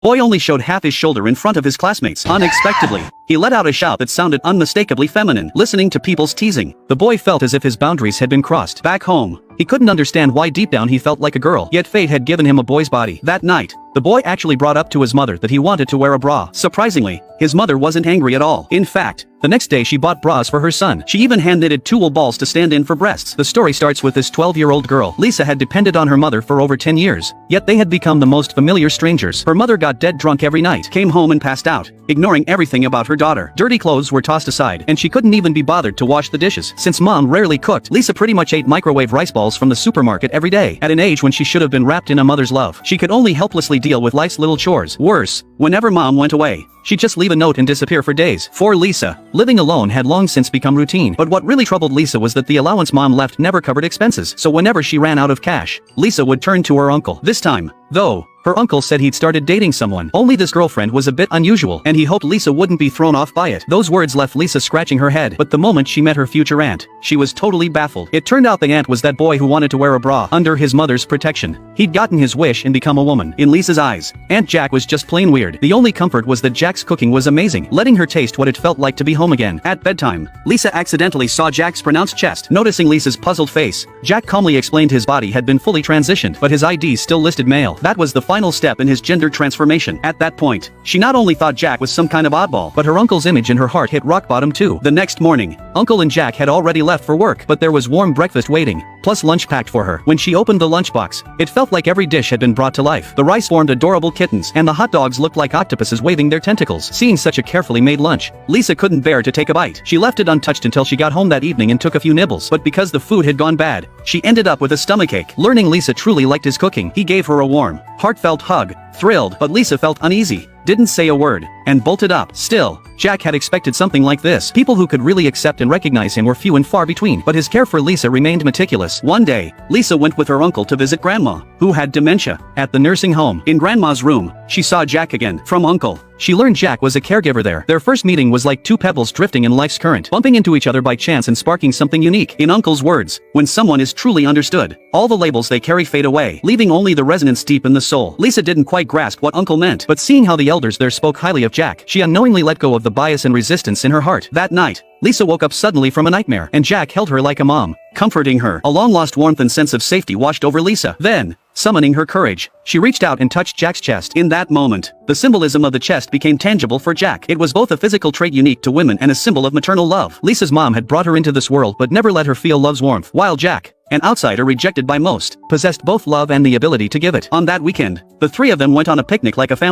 Boy only showed half his shoulder in front of his classmates. Unexpectedly, he let out a shout that sounded unmistakably feminine. Listening to people's teasing, the boy felt as if his boundaries had been crossed. Back home, he couldn't understand why deep down he felt like a girl, yet fate had given him a boy's body. That night, the boy actually brought up to his mother that he wanted to wear a bra. Surprisingly, his mother wasn't angry at all. In fact, the next day she bought bras for her son. She even hand-knitted tulle balls to stand in for breasts. The story starts with this 12-year-old girl. Lisa had depended on her mother for over 10 years, yet they had become the most familiar strangers. Her mother got dead drunk every night, came home and passed out, ignoring everything about her daughter. Dirty clothes were tossed aside, and she couldn't even be bothered to wash the dishes. Since mom rarely cooked, Lisa pretty much ate microwave rice balls from the supermarket every day. At an age when she should have been wrapped in a mother's love, she could only helplessly deal with life's little chores. Worse, whenever mom went away, she'd just leave a note and disappear for days. For Lisa, living alone had long since become routine. But what really troubled Lisa was that the allowance mom left never covered expenses. So whenever she ran out of cash, Lisa would turn to her uncle. This time, though, her uncle said he'd started dating someone. Only this girlfriend was a bit unusual, and he hoped Lisa wouldn't be thrown off by it. Those words left Lisa scratching her head, but the moment she met her future aunt, she was totally baffled. It turned out the aunt was that boy who wanted to wear a bra under his mother's protection. He'd gotten his wish and become a woman. In Lisa's eyes, Aunt Jack was just plain weird. The only comfort was that Jack's cooking was amazing, letting her taste what it felt like to be home again. At bedtime, Lisa accidentally saw Jack's pronounced chest. Noticing Lisa's puzzled face, Jack calmly explained his body had been fully transitioned, but his ID still listed male. That was the final step in his gender transformation. At that point, she not only thought Jack was some kind of oddball, but her uncle's image in her heart hit rock bottom too. The next morning, Uncle and Jack had already left for work, but there was warm breakfast waiting, plus lunch packed for her. When she opened the lunchbox, it felt like every dish had been brought to life. The rice formed adorable kittens, and the hot dogs looked like octopuses waving their tentacles. Seeing such a carefully made lunch, Lisa couldn't bear to take a bite. She left it untouched until she got home that evening and took a few nibbles, but because the food had gone bad, she ended up with a stomachache. Learning Lisa truly liked his cooking, he gave her a warm, heartfelt hug. Thrilled, but Lisa felt uneasy, didn't say a word, and bolted up. Still, Jack had expected something like this. People who could really accept and recognize him were few and far between, but his care for Lisa remained meticulous. One day, Lisa went with her uncle to visit Grandma, who had dementia. At the nursing home, in Grandma's room, she saw Jack again. From Uncle, she learned Jack was a caregiver there. Their first meeting was like two pebbles drifting in life's current, bumping into each other by chance and sparking something unique. In Uncle's words, when someone is truly understood, all the labels they carry fade away, leaving only the resonance deep in the soul. Lisa didn't quite grasp what Uncle meant, but seeing how the elders there spoke highly of Jack, she unknowingly let go of the bias and resistance in her heart. That night, Lisa woke up suddenly from a nightmare, and Jack held her like a mom, comforting her. A long-lost warmth and sense of safety washed over Lisa. Then, summoning her courage, she reached out and touched Jack's chest. In that moment, the symbolism of the chest became tangible for Jack. It was both a physical trait unique to women and a symbol of maternal love. Lisa's mom had brought her into this world but never let her feel love's warmth, while Jack, an outsider rejected by most, possessed both love and the ability to give it. On that weekend, the three of them went on a picnic like a family.